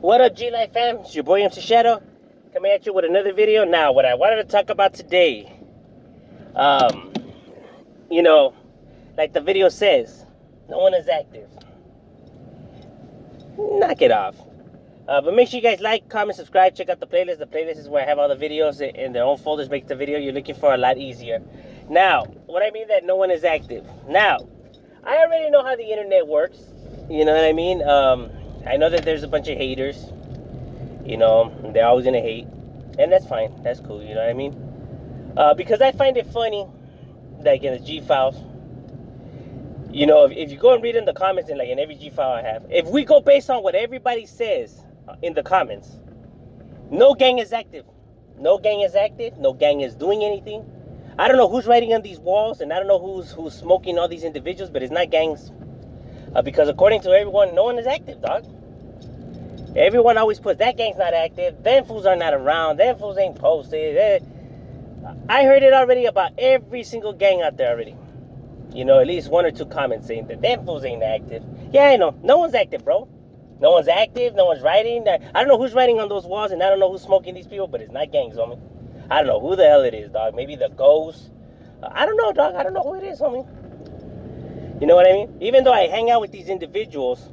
What up, G-Life fam? It's your boy MC Shadow coming at you with another video. Now, what I wanted to talk about today, you know, like the video says, no one is active. Knock it off. But make sure you guys like, comment, subscribe, check out the playlist. The playlist is where I have all the videos in their own folders. Make the video you're looking for a lot easier. Now, what I mean that no one is active. Now, I already know how the internet works. You know what I mean? I know that there's a bunch of haters. You know, they're always gonna hate. And that's fine. That's cool, you know what I mean? Because I find it funny, like in the G-Files. You know, if you go and read in the comments, and like in every G-File I have, if we go based on what everybody says in the comments, no gang is active. No gang is active. No gang is doing anything. I don't know who's writing on these walls, and I don't know who's smoking all these individuals, but it's not gangs. Because according to everyone, no one is active, dog. Everyone always puts, that gang's not active, them fools are not around, them fools ain't posted. I heard it already about every single gang out there already. You know, at least one or two comments saying that them fools ain't active. Yeah, I know. No one's active, bro. No one's active. No one's writing. I don't know who's writing on those walls, and I don't know who's smoking these people, but it's not gangs, homie. I don't know who the hell it is, dog. Maybe the ghost. I don't know, dog. I don't know who it is, homie. You know what I mean? Even though I hang out with these individuals,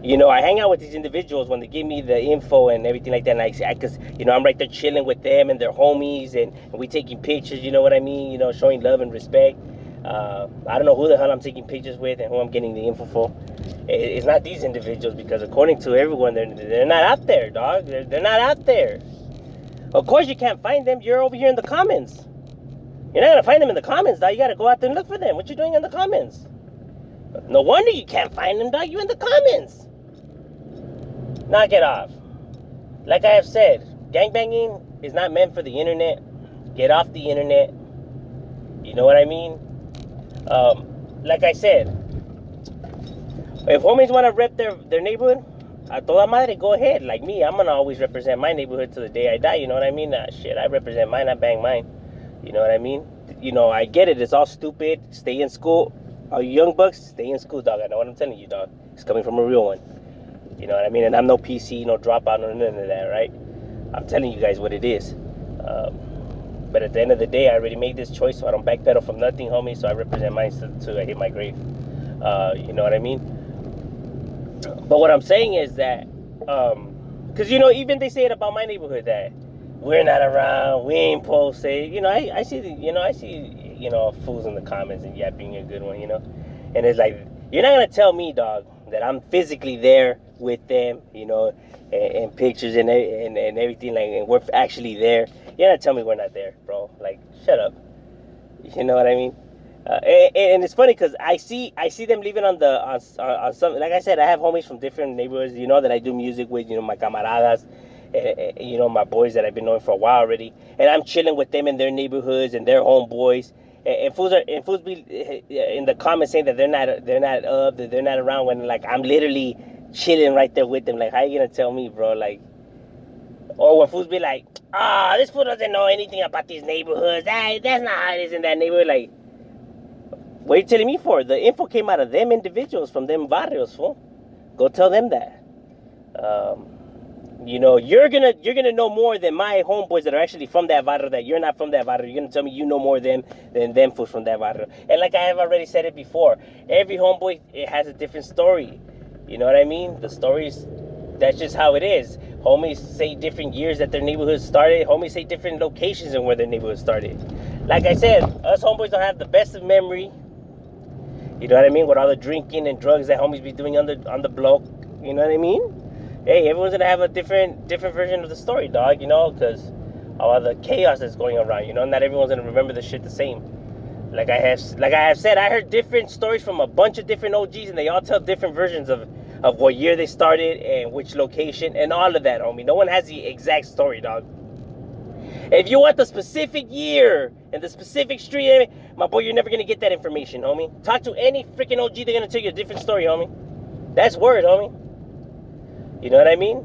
you know, I hang out with these individuals when they give me the info and everything like that. And because, you know, I'm right there chilling with them and their homies, and we taking pictures, you know what I mean? You know, showing love and respect. I don't know who the hell I'm taking pictures with and who I'm getting the info for. It's not these individuals, because according to everyone, they're not out there, dog. They're not out there. Of course you can't find them. You're over here in the comments. You're not going to find them in the comments, dog. You got to go out there and look for them. What you doing in the comments? No wonder you can't find them, dog. You in the comments. Knock it off. Like I have said, gangbanging is not meant for the internet. Get off the internet. You know what I mean? Like I said, if homies want to rep their neighborhood, a toda madre, go ahead. Like me, I'm going to always represent my neighborhood to the day I die. You know what I mean? Shit, I represent mine. I bang mine. You know what I mean? You know, I get it. It's all stupid. Stay in school. All you young bucks, stay in school, dog. I know what I'm telling you, dog. It's coming from a real one. You know what I mean? And I'm no PC, no dropout, no none of that, right? I'm telling you guys what it is. But at the end of the day, I already made this choice, so I don't backpedal from nothing, homie. So I represent mine till I hit my grave. You know what I mean? But what I'm saying is that, because, you know, even they say it about my neighborhood, that we're not around, we ain't posted. You know, I see, you know, fools in the comments, and yeah, being a good one, you know? And it's like, you're not going to tell me, dog, that I'm physically there with them, you know, and pictures and everything, like, and we're actually there. You're not telling me we're not there, bro. Like, shut up. You know what I mean? And it's funny because I see them leaving on some, like I said, I have homies from different neighborhoods, you know, that I do music with, you know, my camaradas, you know, my boys that I've been knowing for a while already, and I'm chilling with them in their neighborhoods and their homeboys. And fools be in the comments saying that they're not up, that they're not around, when like I'm literally chilling right there with them. Like, how you gonna tell me, bro? Like, or when fools be like, this fool doesn't know anything about these neighborhoods. That's not how it is in that neighborhood. Like, what are you telling me for? The info came out of them individuals from them barrios, fool. Go tell them that. You know, you're gonna know more than my homeboys that are actually from that barrio, that you're not from that barrio. You're gonna tell me you know more than them fools from that barrio. And like I have already said it before, every homeboy, it has a different story. You know what I mean? The stories, that's just how it is. Homies say different years that their neighborhood started. Homies say different locations and where their neighborhood started. Like I said, us homeboys don't have the best of memory. You know what I mean? With all the drinking and drugs that homies be doing on the block. You know what I mean? Hey, everyone's gonna have a different version of the story, dog, you know, because all the chaos that's going around, you know. Not everyone's gonna remember the shit the same. Like I have said, I heard different stories from a bunch of different OGs, and they all tell different versions of what year they started and which location and all of that, homie. No one has the exact story, dog. If you want the specific year and the specific street, my boy, you're never gonna get that information, homie. Talk to any freaking OG, they're gonna tell you a different story, homie. That's word, homie. You know what I mean?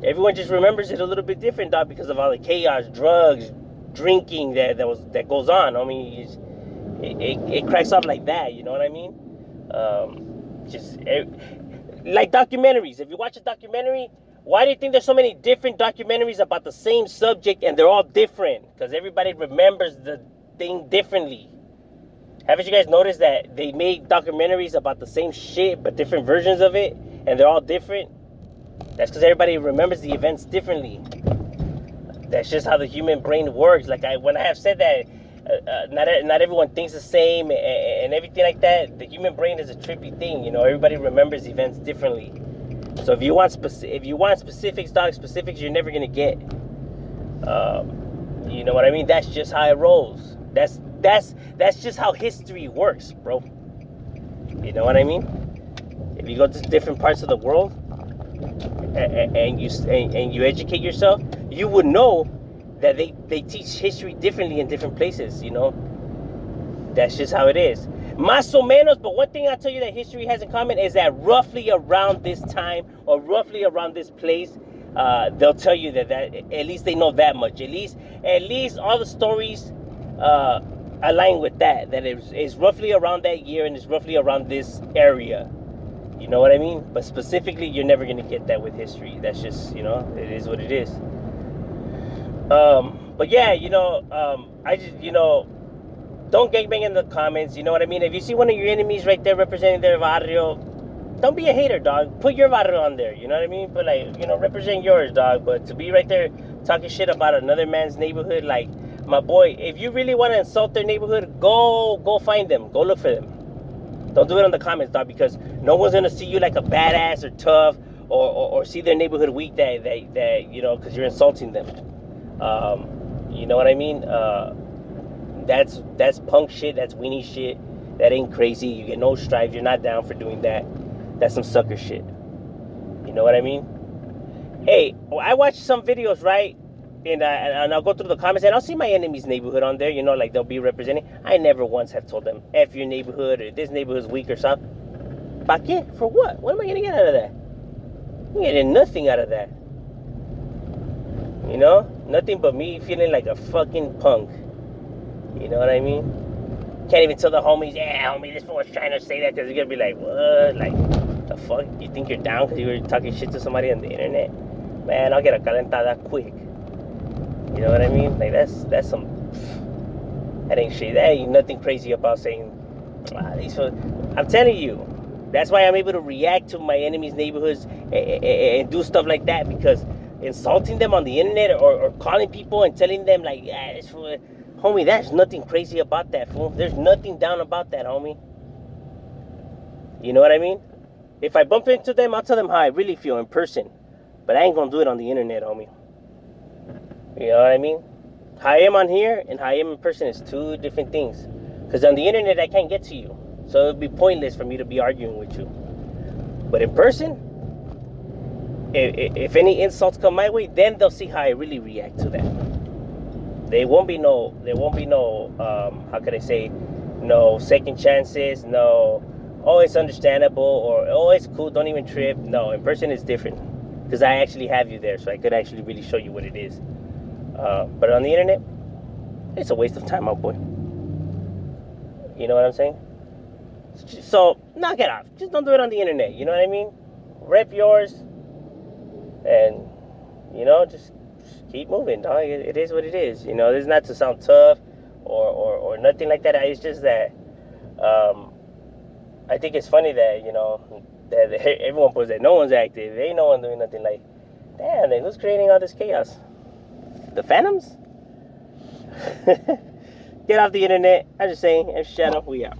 Everyone just remembers it a little bit different, dog, because of all the chaos, drugs, drinking that goes on. I mean, it cracks off like that. You know what I mean? Like documentaries. If you watch a documentary, why do you think there's so many different documentaries about the same subject and they're all different? Because everybody remembers the thing differently. Haven't you guys noticed that they made documentaries about the same shit but different versions of it and they're all different? That's because everybody remembers the events differently. That's just how the human brain works. Like when I have said that, not everyone thinks the same and everything like that. The human brain is a trippy thing, you know. Everybody remembers events differently. So if you want specifics, dog, specifics, you're never gonna get. You know what I mean? That's just how it rolls. That's just how history works, bro. You know what I mean? If you go to different parts of the world and you educate yourself, you would know that they teach history differently in different places, you know. That's just how it is. Más o menos, but one thing I'll tell you that history has in common is that roughly around this time or roughly around this place, they'll tell you that at least they know that much. At least all the stories align with that it's roughly around that year and it's roughly around this area. You know what I mean? But specifically, you're never going to get that with history. That's just, you know, it is what it is. But yeah, you know, I just, you know, don't gangbang in the comments. You know what I mean? If you see one of your enemies right there representing their barrio, don't be a hater, dog. Put your barrio on there. You know what I mean? But like, you know, represent yours, dog. But to be right there talking shit about another man's neighborhood, like, my boy, if you really want to insult their neighborhood, go find them. Go look for them. Don't do it on the comments, dog, because no one's gonna see you like a badass or tough, or see their neighborhood weak that you know, because you're insulting them. You know what I mean? That's punk shit. That's weenie shit. That ain't crazy. You get no stripes. You're not down for doing that. That's some sucker shit. You know what I mean? Hey, I watched some videos, right? And I'll go through the comments and I'll see my enemy's neighborhood on there, you know, like they'll be representing. I never once have told them, F your neighborhood or this neighborhood's weak or something. ¿Pa qué? For what? What am I going to get out of that? I'm getting nothing out of that. You know? Nothing but me feeling like a fucking punk. You know what I mean? Can't even tell the homies, yeah, homie, this fool's trying to say that because they're going to be like, what? Like, the fuck? You think you're down because you were talking shit to somebody on the internet? Man, I'll get a calentada quick. You know what I mean? Like, that's some... That ain't shit. That ain't nothing crazy about saying... I'm telling you. That's why I'm able to react to my enemies' neighborhoods and do stuff like that. Because insulting them on the internet or calling people and telling them, like, yeah, this fool... Homie, there's nothing crazy about that, fool. There's nothing down about that, homie. You know what I mean? If I bump into them, I'll tell them how I really feel in person. But I ain't gonna do it on the internet, homie. You know what I mean? How I am on here and how I am in person is two different things. Because on the internet, I can't get to you. So it would be pointless for me to be arguing with you. But in person, if any insults come my way, then they'll see how I really react to that. There won't be no, how could I say, no second chances, no, oh, it's understandable, or, oh, it's cool, don't even trip. No, in person it's different. Because I actually have you there, so I could actually really show you what it is. But on the internet, it's a waste of time, my boy. You know what I'm saying? So, knock it off. Just don't do it on the internet, you know what I mean? Rep yours, and, you know, just keep moving, dog. It is what it is. You know, this is not to sound tough or nothing like that. It's just that I think it's funny that, you know, that everyone puts that no one's active. Ain't no one doing nothing. Like, damn, like, who's creating all this chaos? The Phantoms? Get off the internet. I'm just saying, M. Shadow, we out.